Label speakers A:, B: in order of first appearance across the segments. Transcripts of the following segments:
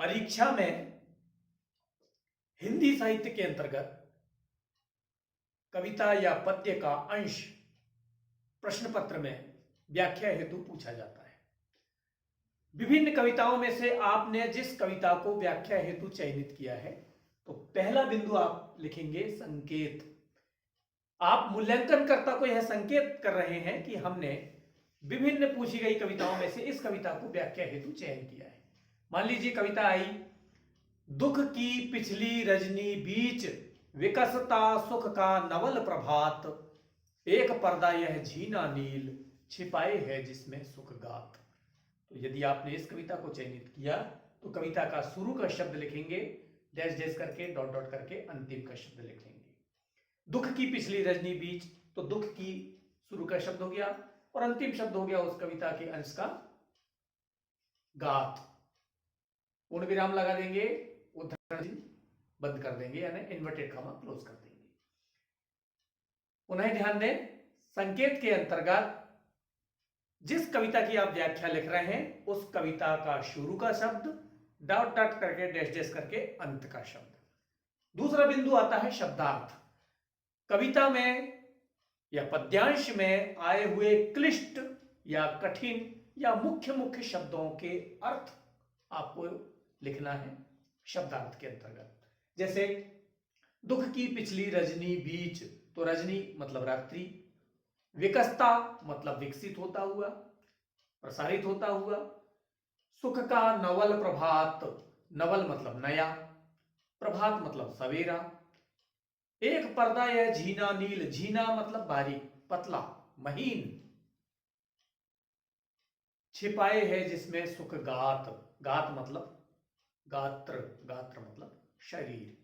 A: परीक्षा में हिंदी साहित्य के अंतर्गत कविता या पद्य का अंश प्रश्न पत्र में व्याख्या हेतु पूछा जाता है। विभिन्न कविताओं में से आपने जिस कविता को व्याख्या हेतु चयनित किया है, तो पहला बिंदु आप लिखेंगे संकेत। आप मूल्यांकनकर्ता को यह संकेत कर रहे हैं कि हमने विभिन्न पूछी गई कविताओं में से इस कविता को व्याख्या हेतु चयन किया है। मान लीजिए कविता आई, दुख की पिछली रजनी बीच विकसता सुख का नवल प्रभात, एक पर्दा यह झीना नील छिपाए है जिसमें सुख गात। तो यदि आपने इस कविता को चयनित किया तो कविता का शुरू का शब्द लिखेंगे, डैश डैश करके, डॉट डॉट करके अंतिम का शब्द लिख लेंगे। दुख की पिछली रजनी बीच, तो दुख की शुरू का शब्द हो गया और अंतिम शब्द हो गया उस कविता के अंश का गात। पूर्ण विराम लगा देंगे, उद्धरण चिन्ह बंद कर देंगे, यानी इन्वर्टेड कॉमा क्लोज कर देंगे। पुनः ध्यान दें, संकेत के अंतर्गत जिस कविता की आप व्याख्या लिख रहे हैं उस कविता का शुरू का शब्द डॉट डॉट करके, डैश डैश करके अंत का शब्द। दूसरा बिंदु आता है शब्दार्थ। कविता में या पद्यांश में आए हुए क्लिष्ट या कठिन या मुख्य मुख्य शब्दों के अर्थ आपको लिखना है शब्दार्थ के अंतर्गत। जैसे दुख की पिछली रजनी बीच, तो रजनी मतलब रात्रि, विकसता मतलब विकसित होता हुआ, प्रसारित होता हुआ, सुख का नवल प्रभात, नवल मतलब नया, प्रभात मतलब सवेरा, एक पर्दा यह झीना नील, झीना मतलब बारीक, पतला, महीन, छिपाए है जिसमें सुख गात, गात मतलब गात्र, गात्र मतलब शरीर।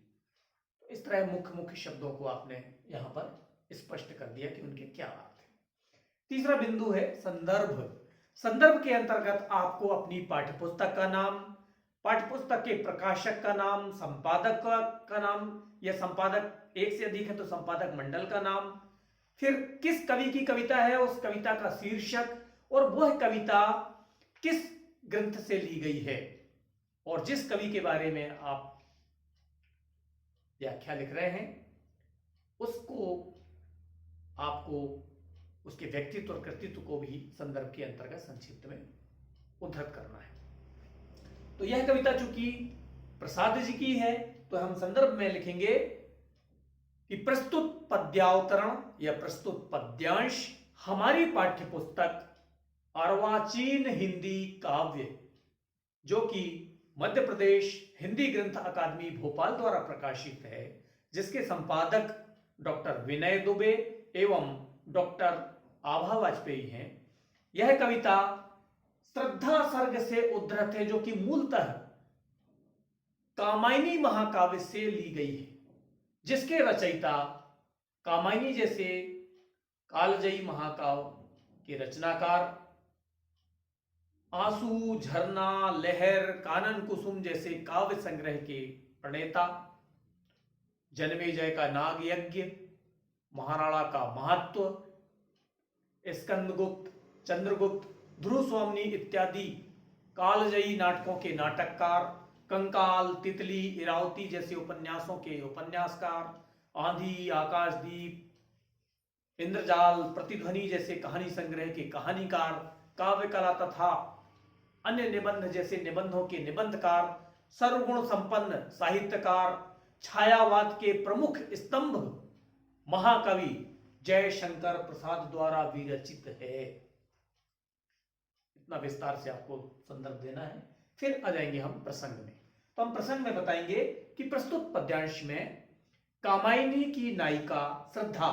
A: तो इस तरह मुख्य मुख्य शब्दों को आपने यहां पर स्पष्ट कर दिया कि उनके क्या अर्थ है। तीसरा बिंदु है संदर्भ। संदर्भ के अंतर्गत आपको अपनी पाठ्यपुस्तक का नाम, पाठ्यपुस्तक के प्रकाशक का नाम, संपादक का नाम, या संपादक एक से अधिक है तो संपादक मंडल का नाम, फिर किस कवि की कविता है उस कविता का शीर्षक, और वह कविता किस ग्रंथ से ली गई है, और जिस कवि के बारे में आप व्याख्या लिख रहे हैं उसको आपको, उसके व्यक्तित्व और कृतित्व को भी संदर्भ के अंतर्गत संक्षिप्त में उद्धृत करना है। तो यह कविता चूंकि प्रसाद जी की है तो हम संदर्भ में लिखेंगे कि प्रस्तुत पद्यावतरण या प्रस्तुत पद्यांश हमारी पाठ्यपुस्तक अर्वाचीन हिंदी काव्य, जो कि मध्य प्रदेश हिंदी ग्रंथ अकादमी भोपाल द्वारा प्रकाशित है, जिसके संपादक डॉक्टर विनय दुबे एवं डॉक्टर आभा वाजपेयी हैं। यह कविता श्रद्धा सर्ग से उद्धृत है, जो कि मूलतः कामायनी महाकाव्य से ली गई है, जिसके रचयिता कामायनी जैसे कालजयी महाकाव्य के रचनाकार, आंसू, झरना, लहर, कानन कुसुम जैसे काव्य संग्रह के प्रणेता, जन्मेजय का नाग यज्ञ, महाराणा का महत्व, स्कंदगुप्त, चंद्रगुप्त, ध्रुव स्वामिनी इत्यादि कालजयी नाटकों के नाटककार, कंकाल, तितली, इरावती जैसे उपन्यासों के उपन्यासकार, आंधी, आकाशदीप, इंद्रजाल, प्रतिध्वनि जैसे कहानी संग्रह के कहानीकार, काव्य कला तथा अन्य निबंध जैसे निबंधों के निबंधकार, सर्वगुण संपन्न साहित्यकार, छायावाद के प्रमुख स्तंभ महाकवि जयशंकर प्रसाद द्वारा विरचित है। इतना विस्तार से आपको संदर्भ देना है। फिर आ जाएंगे हम प्रसंग में। तो हम प्रसंग में बताएंगे कि प्रस्तुत पद्यांश में कामायनी की नायिका श्रद्धा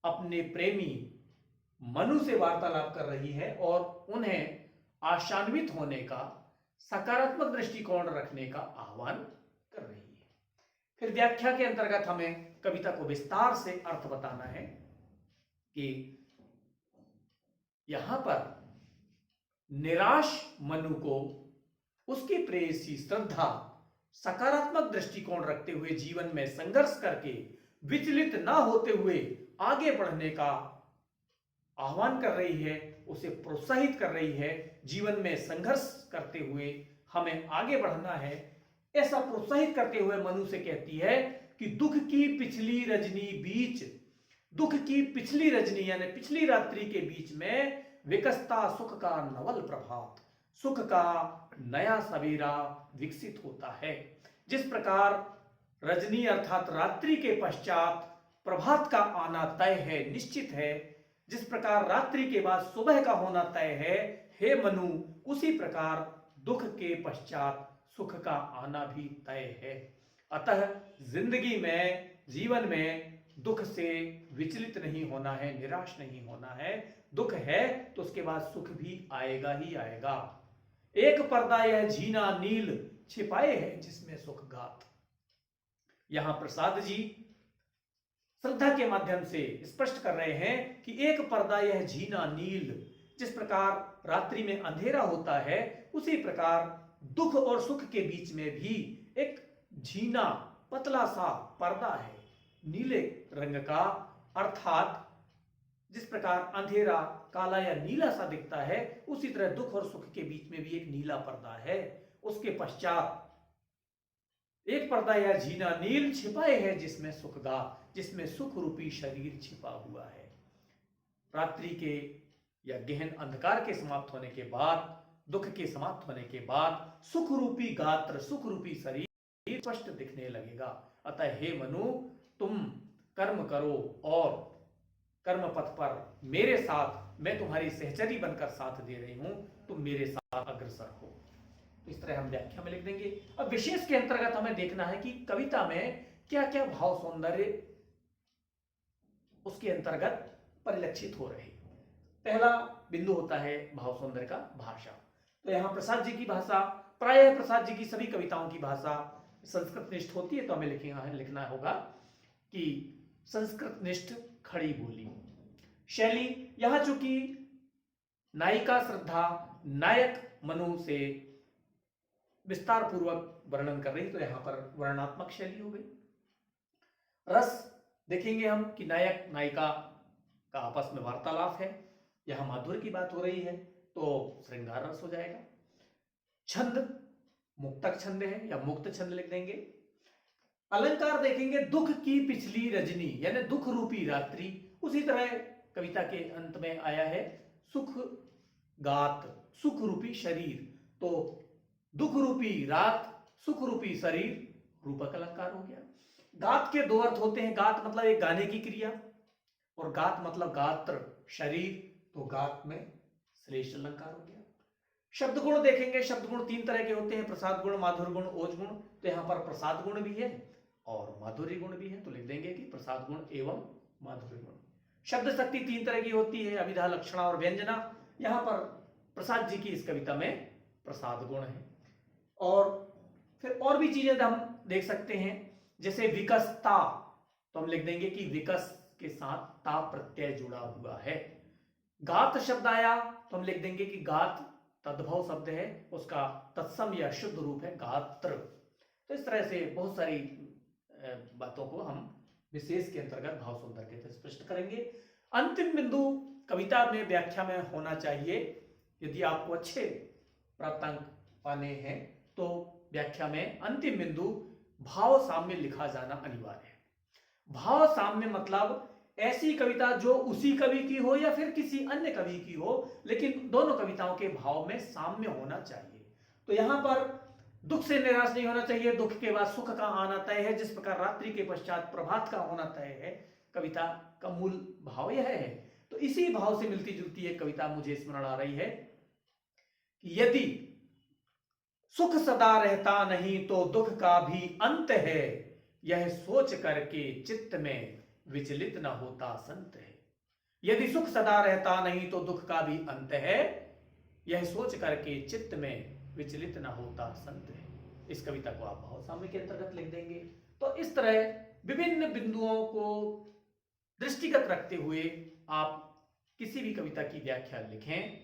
A: अपने प्रेमी मनु से वार्तालाप कर रही है और उन्हें आशान्वित होने का, सकारात्मक दृष्टिकोण रखने का आह्वान कर रही है। फिर व्याख्या के अंतर्गत हमें कविता को विस्तार से अर्थ बताना है कि यहां पर निराश मनु को उसकी प्रेयसी श्रद्धा सकारात्मक दृष्टिकोण रखते हुए जीवन में संघर्ष करके विचलित ना होते हुए आगे बढ़ने का आह्वान कर रही है, उसे प्रोत्साहित कर रही है, जीवन में संघर्ष करते हुए हमें आगे बढ़ना है, ऐसा प्रोत्साहित करते हुए मनु से कहती है कि दुख की पिछली रजनी यानी पिछली रात्रि के बीच में विकसता सुख का नवल प्रभात, सुख का नया सवेरा विकसित होता है। जिस प्रकार रजनी अर्थात रात्रि के पश्चात प्रभात का आना तय है, निश्चित है, जिस प्रकार रात्रि के बाद सुबह का होना तय है, हे मनु, उसी प्रकार दुख के पश्चात सुख का आना भी तय है। अतः जिंदगी में, जीवन में दुख से विचलित नहीं होना है, निराश नहीं होना है। दुख है तो उसके बाद सुख भी आएगा ही आएगा। एक पर्दा यह झीना नील छिपाए है जिसमें सुख गात। यहां प्रसाद जी श्रद्धा के माध्यम से स्पष्ट कर रहे हैं कि एक पर्दा यह झीना नील, जिस प्रकार रात्रि में अंधेरा होता है उसी प्रकार दुख और सुख के बीच में भी एक झीना पतला सा पर्दा है नीले रंग का, अर्थात जिस प्रकार अंधेरा काला या नीला सा दिखता है उसी तरह दुख और सुख के बीच में भी एक नीला पर्दा है। उसके पश्चात एक पर्दा या झीना नील छिपाए है जिसमें सुख गा, जिसमें सुख रूपी शरीर छिपा हुआ है। रात्रि के या गहन अंधकार के समाप्त होने के बाद, दुख के समाप्त होने के बाद सुख रूपी गात्र, सुख रूपी शरीर स्पष्ट दिखने लगेगा। अतः हे मनु, तुम कर्म करो और कर्म पथ पर मेरे साथ, मैं तुम्हारी सहचरी बनकर साथ दे रही हूं, तुम मेरे साथ अग्रसर हो। इस तरह हम व्याख्या में लिख देंगे। अब विशेष के अंतर्गत हमें देखना है कि कविता में क्या क्या भाव सौंदर्य उसके अंतर्गत परिलक्षित हो रहे। पहला बिंदु होता है भाव सौंदर्य का भाषा। तो यहां प्रसाद जी की भाषा, प्रायः प्रसाद जी की सभी कविताओं की भाषा संस्कृत निष्ठ होती है, तो हमें लिखना होगा कि संस्कृत निष्ठ खड़ी बोली। शैली, यहां चूंकि नायिका श्रद्धा नायक मनु से विस्तार पूर्वक वर्णन कर रही, तो यहां पर वर्णनात्मक शैली हो गई। रस देखेंगे हम कि नायक नायिका का आपस में वार्तालाप है, यहां माधुर्य की बात हो रही है तो श्रृंगार रस हो जाएगा। छंद मुक्तक छंद है या मुक्त छंद लिख देंगे। अलंकार देखेंगे, दुख की पिछली रजनी यानी दुख रूपी रात्रि, उसी तरह कविता के अंत में आया है सुख गात, सुख रूपी शरीर, तो दुख रूपी रात, सुख रूपी शरीर, रूपक अलंकार हो गया। गात के दो अर्थ होते हैं, गात मतलब एक गाने की क्रिया और गात मतलब गात्र शरीर, तो गात में श्रेष्ठ अलंकार हो गया। शब्द गुण देखेंगे, शब्द गुण तीन तरह के होते हैं, प्रसाद गुण, माधुर्य गुण, ओज गुण, तो यहां पर प्रसाद गुण भी है और माधुर्य गुण भी है, तो लिख देंगे कि प्रसाद गुण एवं माधुर्य गुण। शब्द शक्ति तीन तरह की होती है, अभिधा, लक्षणा और व्यंजना, यहां पर प्रसाद जी की इस कविता में प्रसाद गुण है। और फिर और भी चीजें हम देख सकते हैं, जैसे विकसता, तो हम लिख देंगे कि विकस के साथ ता प्रत्यय जुड़ा हुआ है। गात शब्द आया तो हम लिख देंगे कि गात तद्भव शब्द है, उसका तत्सम या शुद्ध रूप है गात्र। तो इस तरह से बहुत सारी बातों को हम विशेष के अंतर्गत भाव सौंदर्य के स्पष्ट करेंगे। अंतिम बिंदु कविता में व्याख्या में होना चाहिए, यदि आपको अच्छे प्राप्तांक पाने हैं तो व्याख्या में अंतिम बिंदु भाव साम्य लिखा जाना अनिवार्य है। भाव साम्य मतलब ऐसी कविता जो उसी कवि की हो या फिर किसी अन्य कवि की हो, लेकिन दोनों कविताओं के भाव में साम्य होना चाहिए। तो यहां पर दुख से निराश नहीं होना चाहिए, दुख के बाद सुख का आना तय है, जिस प्रकार रात्रि के पश्चात प्रभात का होना तय है, कविता का मूल भाव यह है। तो इसी भाव से मिलती जुलती एक कविता मुझे स्मरण आ रही है कि यदि सुख सदा रहता नहीं तो दुख का भी अंत है, यह सोच करके चित्त में विचलित न होता संत है। यदि सुख सदा रहता नहीं तो दुख का भी अंत है, यह सोच करके चित्त में विचलित न होता संत है। इस कविता को आप भाव साम्य के अंतर्गत लिख देंगे। तो इस तरह विभिन्न बिंदुओं को दृष्टिगत रखते हुए आप किसी भी कविता की व्याख्या लिखें।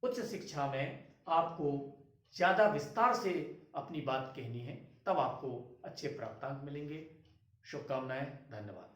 A: उच्च शिक्षा में आपको ज्यादा विस्तार से अपनी बात कहनी है, तब आपको अच्छे प्राप्तांक मिलेंगे। शुभकामनाएं, धन्यवाद।